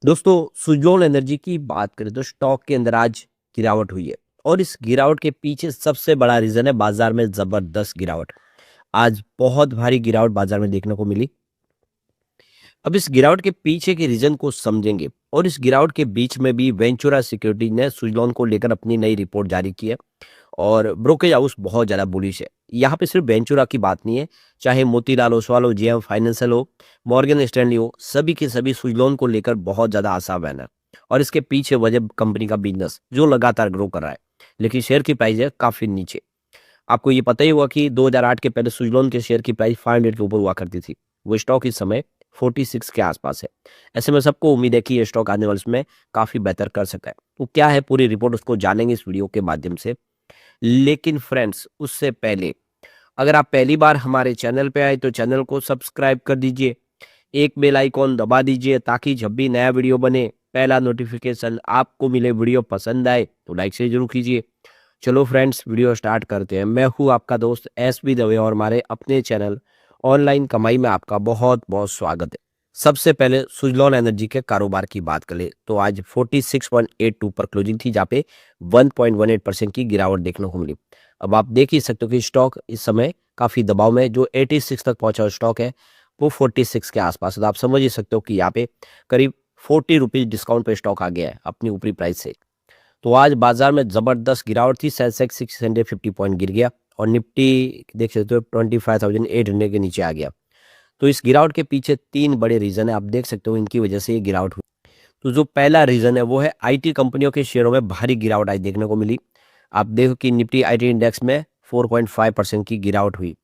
दोस्तों, सुजलॉन एनर्जी की बात करें तो स्टॉक के अंदर आज गिरावट हुई है और इस गिरावट के पीछे सबसे बड़ा रीजन है बाजार में जबरदस्त गिरावट। आज बहुत भारी गिरावट बाजार में देखने को मिली। अब इस गिरावट के पीछे के रीजन को समझेंगे और इस गिरावट के बीच में भी वेंचुरा सिक्योरिटीज ने सुजलॉन को लेकर अपनी नई रिपोर्ट जारी की है और ब्रोकेज हाउस बहुत ज्यादा बुलिश है। यहाँ पे सिर्फ वेंचुरा की बात नहीं है, चाहे मोतीलाल ओसवाल हो, जेएम फाइनेंशियल हो, मॉर्गन स्टैनली हो, सभी के सभी सुजलॉन को लेकर बहुत ज्यादा आशावान है। और इसके पीछे वजह कंपनी का बिजनेस जो लगातार ग्रो कर रहा है, लेकिन शेयर की प्राइस है काफी नीचे। आपको ये पता ही हुआ कि 2008 के पहले सुजलॉन के शेयर की प्राइस 500 के ऊपर हुआ करती थी। वो स्टॉक इस समय 46 के आसपास है। ऐसे में सबको उम्मीद है कि ये स्टॉक आने वाले समय काफी बेहतर कर सकता है। तो क्या है पूरी रिपोर्ट, उसको जानेंगे इस वीडियो के माध्यम से। लेकिन फ्रेंड्स, उससे पहले अगर आप पहली बार हमारे चैनल पे आए तो चैनल को सब्सक्राइब कर दीजिए, एक बेल आइकॉन दबा दीजिए ताकि जब भी नया वीडियो बने पहला नोटिफिकेशन आपको मिले। वीडियो पसंद आए तो लाइक से जरूर कीजिए। चलो फ्रेंड्स, वीडियो स्टार्ट करते हैं। मैं हूँ आपका दोस्त एसबी दवे और हमारे अपने चैनल ऑनलाइन कमाई में आपका बहुत बहुत स्वागत है। सबसे पहले सुजलॉन एनर्जी के कारोबार की बात करें तो आज 46.82 पर क्लोजिंग थी, जहाँ पे 1.18% की गिरावट देखने को मिली। अब आप देख ही सकते हो कि स्टॉक इस समय काफी दबाव में है। जो 86 तक पहुंचा हुआ स्टॉक है वो 46 के आसपास है। तो आप समझ ही सकते हो कि यहाँ पे करीब 40 रुपीज डिस्काउंट पे स्टॉक आ गया है अपनी ऊपरी प्राइस से। तो आज बाजार में जबरदस्त गिरावट थी। सेंसेक्स 650 पॉइंट गिर गया और निफ्टी देख सकते हो 25,800 के नीचे आ गया। तो इस गिरावट के पीछे तीन बड़े रीजन है, आप देख सकते हो इनकी वजह से ये गिरावट हुई। तो जो पहला रीजन है वो है आईटी कंपनियों के शेयरों में भारी गिरावट आज देखने को मिली। आप देखो कि निफ्टी आईटी इंडेक्स में 4.5% की गिरावट हुई।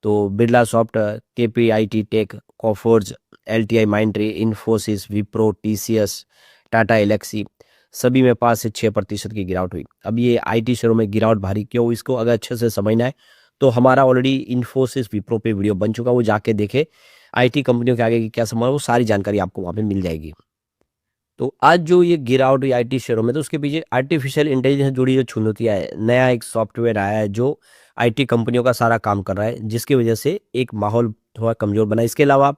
तो बिरला सॉफ्ट, केपीआईटी टेक, कॉफोर्ज, एलटीआई माइंड्री, इन्फोसिस, विप्रो, टीसीएस, टाटा एलेक्सी, सभी में 5 से 6% की गिरावट हुई। अब ये आईटी शेयरों में गिरावट भारी क्यों, इसको अगर अच्छे से समझना है तो हमारा ऑलरेडी इन्फोसिस विप्रो पे वीडियो बन चुका, वो जाके देखे। आईटी कंपनियों के आगे की क्या संभावना, वो सारी जानकारी आपको वहाँ पे मिल जाएगी। तो आज जो ये गिरावट हुई आईटी शेयरों में, तो उसके पीछे आर्टिफिशियल इंटेलिजेंस जुड़ी जो चुनौतियां है, नया एक सॉफ्टवेयर आया है जो आईटी कंपनियों का सारा काम कर रहा है, जिसकी वजह से एक माहौल थोड़ा कमजोर बना। इसके अलावा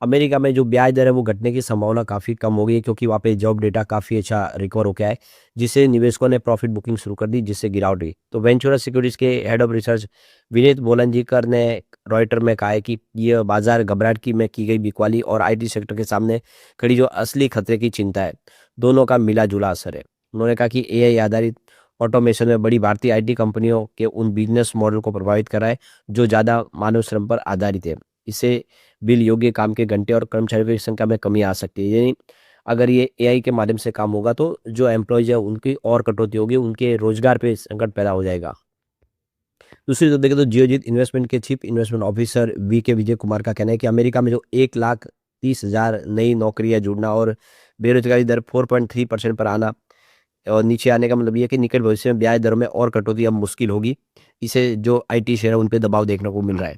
अमेरिका में जो ब्याज दर है वो घटने की संभावना काफ़ी कम हो गई है, क्योंकि वहाँ पे जॉब डेटा काफ़ी अच्छा रिकवर हो गया है, जिससे निवेशकों ने प्रॉफिट बुकिंग शुरू कर दी, जिससे गिरावट हुई। तो वेंचुरा सिक्योरिटीज के हेड ऑफ रिसर्च विनीत बोलंजीकर ने रॉयटर में कहा है कि ये बाजार घबराहट की में की गई बिकवाली और आईटी सेक्टर के सामने खड़ी जो असली खतरे की चिंता है, दोनों का मिला जुला असर है। उन्होंने कहा कि एआई आधारित ऑटोमेशन में बड़ी भारतीय आईटी कंपनियों के उन बिजनेस मॉडल को प्रभावित करा है जो ज़्यादा मानव श्रम पर आधारित है। इससे बिल योग्य काम के घंटे और कर्मचारियों की संख्या में कमी आ सकती है। यानी अगर ये एआई के माध्यम से काम होगा तो जो एम्प्लॉयज है उनकी और कटौती होगी, उनके रोजगार पे संकट पैदा हो जाएगा। दूसरी तरफ देखें तो जियोजीत इन्वेस्टमेंट के चीफ इन्वेस्टमेंट ऑफिसर वी के विजय कुमार का कहना है कि अमेरिका में जो 1,30,000 नई नौकरियां जुड़ना और बेरोजगारी दर 4.3% पर आना और नीचे आने का मतलब ये है कि निकट भविष्य में ब्याज दरों में और कटौती अब मुश्किल होगी। इसे जो आईटी शेयर है उन पे दबाव देखने को मिल रहा है।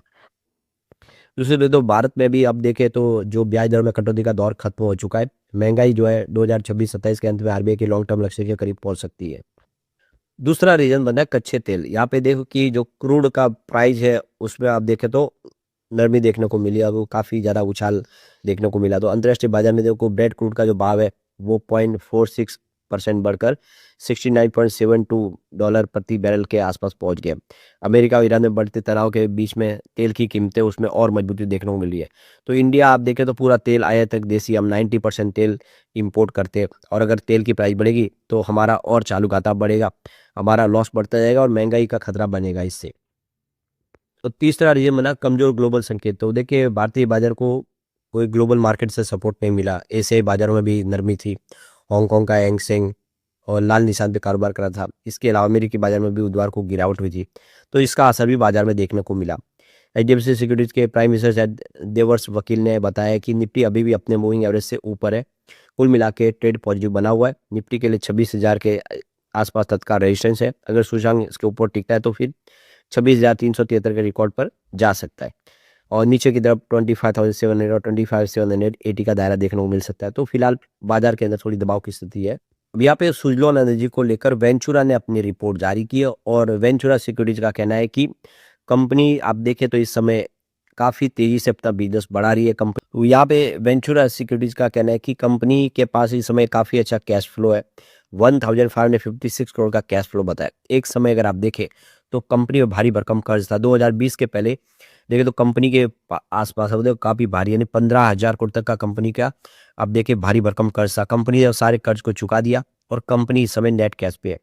दूसरी तरफ तो भारत में भी अब देखें तो जो ब्याज दरों में कटौती का दौर खत्म हो चुका है। महंगाई जो है 2026-27 के अंत में आरबीआई के लॉन्ग टर्म लक्ष्य के करीब पहुंच सकती है। दूसरा रीजन बना है कच्चे तेल। यहाँ पे देखो कि जो क्रूड का प्राइस है उसमें आप देखें तो नरमी देखने को मिली, अब वो काफ़ी ज़्यादा उछाल देखने को मिला। तो अंतर्राष्ट्रीय बाजार में देखो ब्रेड क्रूड का जो भाव है वो 0.46% बढ़कर $69.72 प्रति बैरल के आसपास पहुंच गया। अमेरिका और ईरान में बढ़ते तनाव के बीच में तेल की कीमतें उसमें और मजबूती देखने को मिली है। तो इंडिया आप देखें तो पूरा तेल आयातक देसी, हम 90% तेल इंपोर्ट करते हैं और अगर तेल की प्राइस बढ़ेगी तो हमारा और चालू खाता बढ़ेगा, हमारा लॉस बढ़ता जाएगा और महंगाई का खतरा बनेगा इससे। तो तीसरा रीजन बना कमजोर ग्लोबल संकेत। तो देखिए भारतीय बाजार को कोई ग्लोबल मार्केट से सपोर्ट नहीं मिला, एशियाई बाजारों में भी नरमी थी। हांगकांग का एंगसेंग और लाल निशान पे कारोबार करा था। इसके अलावा अमेरिकी बाजार में भी बुधवार को गिरावट हुई थी, तो इसका असर भी बाजार में देखने को मिला। एचडीएफसी सिक्योरिटीज के प्राइम मिनिस्टर देवर्स वकील ने बताया कि निफ्टी अभी भी अपने मूविंग एवरेज से ऊपर है। कुल मिला के ट्रेड पॉजिटिव बना हुआ है। निफ्टी के लिए 26,000 के आसपास तत्काल रेजिस्टेंस है। अगर सूचकांक इसके ऊपर टिकता है तो फिर 26,373 के रिकॉर्ड पर जा सकता है और नीचे की तरफ 25,700 और 25,780 का दायरा देखने को मिल सकता है। तो फिलहाल बाजार के अंदर थोड़ी दबाव की स्थिति है। अब यहाँ पे सुजलॉन एनर्जी को लेकर वेंचुरा ने अपनी रिपोर्ट जारी की है और वेंचुरा सिक्योरिटीज का कहना है कि कंपनी आप देखें तो इस समय काफी तेजी से अपना बिजनेस बढ़ा रही है। कंपनी तो यहाँ पे वेंचुरा सिक्योरिटीज़ का कहना है कि कंपनी के पास इस समय काफ़ी अच्छा कैश फ्लो है। 1556 करोड़ का कैश फ्लो बताया। एक समय अगर आप देखें तो कंपनी में भारी भरकम कर्ज था। 2020 के पहले देखें तो कंपनी के आसपास अब देखो काफ़ी भारी, यानी 15,000 करोड़ तक का कंपनी का अब देखिए भारी भरकम कर्ज था। कंपनी ने सारे कर्ज को चुका दिया और कंपनी इस समय नेट कैश पे है।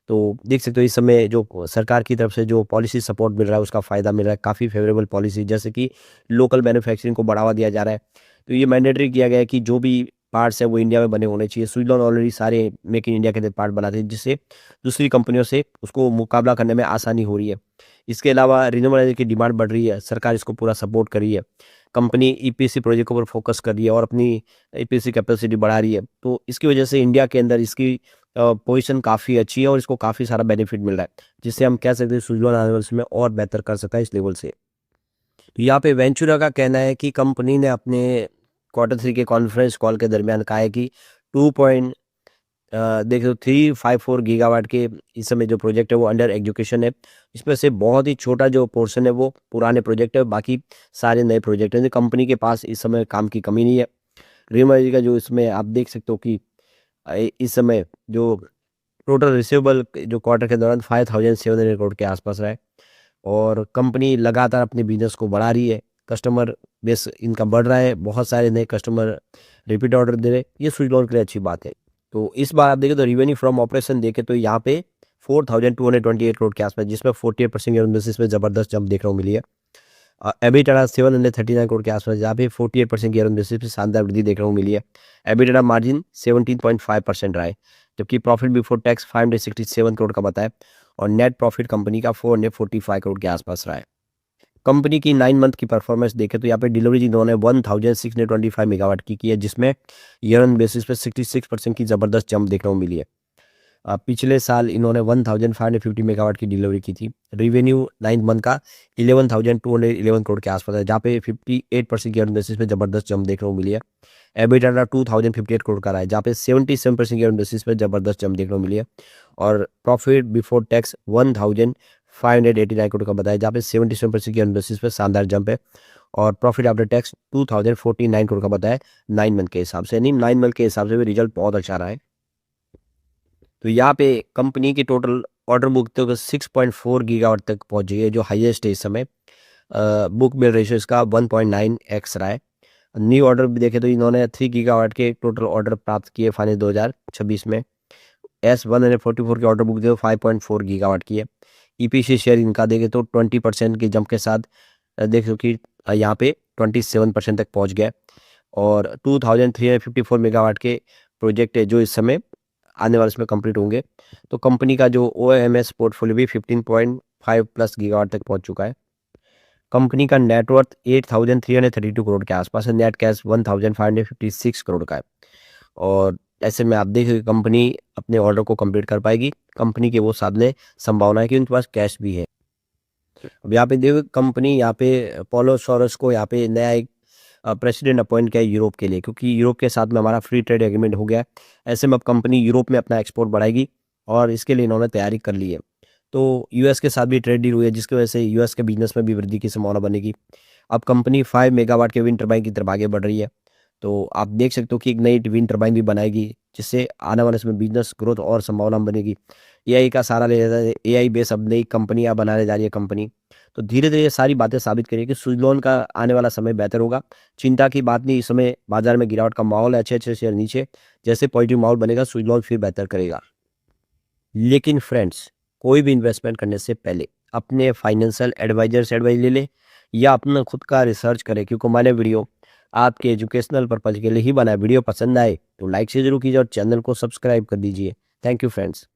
तो देख सकते हो इस समय जो सरकार की तरफ से जो पॉलिसी सपोर्ट मिल रहा है उसका फ़ायदा मिल रहा है, काफ़ी फेवरेबल पॉलिसी, जैसे कि लोकल मैन्युफैक्चरिंग को बढ़ावा दिया जा रहा है। तो ये मैंडेटरी किया गया है कि जो भी पार्ट्स हैं वो इंडिया में बने होने चाहिए। स्विट्ज़रलैंड ऑलरेडी सारे मेक इन इंडिया के पार्ट बनाते हैं, जिससे दूसरी कंपनियों से उसको मुकाबला करने में आसानी हो रही है। इसके अलावा रिन्यूएबल एनर्जी की डिमांड बढ़ रही है, सरकार इसको पूरा सपोर्ट कर रही है। कंपनी ईपीसी प्रोजेक्ट के ऊपर फोकस कर रही है और अपनी ईपीसी कैपेसिटी बढ़ा रही है। तो इसकी वजह से इंडिया के अंदर इसकी पोजीशन काफ़ी अच्छी है और इसको काफ़ी सारा बेनिफिट मिल रहा है, जिससे हम कह सकते हैं स्विट्ज़रलैंड आने वाले समय में और बेहतर कर सकता है इस लेवल से। तो यहाँ पे वेंचुरा का कहना है कि कंपनी ने अपने क्वार्टर 3 के कॉन्फ्रेंस कॉल के दरमियान कहा है कि 2 पॉइंट देखो 354 गीगावाट के इस समय जो प्रोजेक्ट है वो अंडर एजुकेशन है। इसमें से बहुत ही छोटा जो पोर्शन है वो पुराने प्रोजेक्ट है, बाकी सारे नए प्रोजेक्ट हैं। तो कंपनी के पास इस समय काम की कमी नहीं है। रीमर्ज का जो इसमें आप देख सकते हो कि इस समय जो टोटल रिसीवेबल जो क्वार्टर के दौरान 5,700 करोड़ के आसपास रहा है और कंपनी लगातार अपने बिजनेस को बढ़ा रही है। कस्टमर बेस इनका बढ़ रहा है, बहुत सारे नए कस्टमर रिपीट ऑर्डर दे रहे हैं। ये स्विट्ज़रलैंड के लिए अच्छी बात है। तो इस बार आप देखें तो रेवेन्यू फ्रॉम ऑपरेशन देखें तो यहाँ पे 4,228 करोड़ के आसपास, जिसमें 48% ईयर बेसिस पे ज़बरदस्त जंप देखने को मिली है। एबिटाडा 739 करोड़ के आसपास, जहाँ पे 48% ईयर बेसिस पे शानदार वृद्धि देखने को मिली है। एबिटाडा मार्जिन 17.5% रहा है, जबकि प्रॉफिट बिफोर टैक्स 567 करोड़ का बताया और नेट प्रॉफिट कंपनी का 445 करोड़ के आसपास रहा है। कंपनी की 9 मंथ की परफॉर्मेंस देखें तो यहाँ पे डिलीवरी जिन्होंने 1625 मेगावाट की है, जिसमें ईयर ऑन बेसिस पे 66% की ज़बरदस्त जंप देखने को मिली है। पिछले साल इन्होंने 1550 मेगावाट की डिलीवरी की थी। रेवेन्यू 9 मंथ का 11,211 करोड़ के आसपास है, जहाँ पे 58% की ईयर ऑन बेसिस पे ज़बरदस्त जंप देखने को मिली है। एबिटाडा 2,058 करोड़ का रहा है, जहाँ पे 77% ईयर ऑन बेसिस पे ज़बरदस्त जंप देखने को मिली है और प्रॉफिट बिफोर टैक्स 1,589 करोड़ का बताया, जहाँ पे 77% की ईयर ऑन बेसिस पे शानदार जंप है और प्रॉफिट आफ्टर टैक्स 2,049 करोड़ का बताया 9 मंथ के हिसाब से, यानी 9 मंथ के हिसाब से भी रिजल्ट बहुत अच्छा रहा है। तो यहाँ पे कंपनी की टोटल ऑर्डर बुक तो 6.4 गीगावाट तक पहुंच गई है, जो हाईएस्ट है इस समय। बुक बिल रेशियो इसका 1.9x रहा है। न्यू ऑर्डर भी देखें तो इन्होंने 3 गीगावाट के टोटल ऑर्डर प्राप्त किए फाइनेंस 2026 में। S144 की ऑर्डर बुक देखो 5.4 गीगावाट की है। ईपीसी शेयर इनका देखें तो 20% की जंप के साथ देखो कि यहाँ पे 27% तक पहुँच गया और 2354 मेगावाट के प्रोजेक्ट है जो इस समय आने वाले इसमें कंप्लीट होंगे। तो कंपनी का जो ओएमएस पोर्टफोलियो भी 15.5 प्लस गीगावाट तक पहुंच चुका है। कंपनी का नेटवर्थ 8,332 करोड़ के आसपास है। नेट कैश 1,556 करोड़ का है और ऐसे में आप देखिए कंपनी अपने ऑर्डर को कंप्लीट कर पाएगी। कंपनी के वो सामने संभावना है कि उनके पास कैश भी है। अब यहाँ पे देखो कंपनी यहाँ पे पोलो सोरस को यहाँ पे नया एक प्रेसिडेंट अपॉइंट किया है यूरोप के लिए, क्योंकि यूरोप के साथ में हमारा फ्री ट्रेड एग्रीमेंट हो गया है। ऐसे में अब कंपनी यूरोप में अपना एक्सपोर्ट बढ़ाएगी और इसके लिए इन्होंने तैयारी कर ली है। तो यूएस के साथ भी ट्रेड डील हुई है, जिसकी वजह से यूएस के बिजनेस में भी वृद्धि की संभावना बनेगी। अब कंपनी 5 मेगावाट के विंड टरबाइन की तरफ आगे बढ़ रही है। तो आप देख सकते हो कि एक नई विंड टरबाइन भी बनाएगी, जिससे आने वाले समय बिजनेस ग्रोथ और संभावना बनेगी। एआई का सहारा ले रहा है, एआई बेस अब नई कंपनियां बनाने जा रही है कंपनी। तो धीरे धीरे ये सारी बातें साबित करें कि स्विट्ज़रलैंड का आने वाला समय बेहतर होगा। चिंता की बात नहीं, इस समय बाजार में गिरावट का माहौल है, अच्छे अच्छे शेयर नीचे। जैसे पॉजिटिव माहौल बनेगा स्विट्ज़रलैंड फिर बेहतर करेगा। लेकिन फ्रेंड्स, कोई भी इन्वेस्टमेंट करने से पहले अपने फाइनेंशियल एडवाइजर से एडवाइस ले लें या अपना खुद का रिसर्च करें, क्योंकि मैंने वीडियो आपके एजुकेशनल पर्पज के लिए ही बनाया। वीडियो पसंद आए तो लाइक से जरूर कीजिए और चैनल को सब्सक्राइब कर दीजिए। Thank you friends.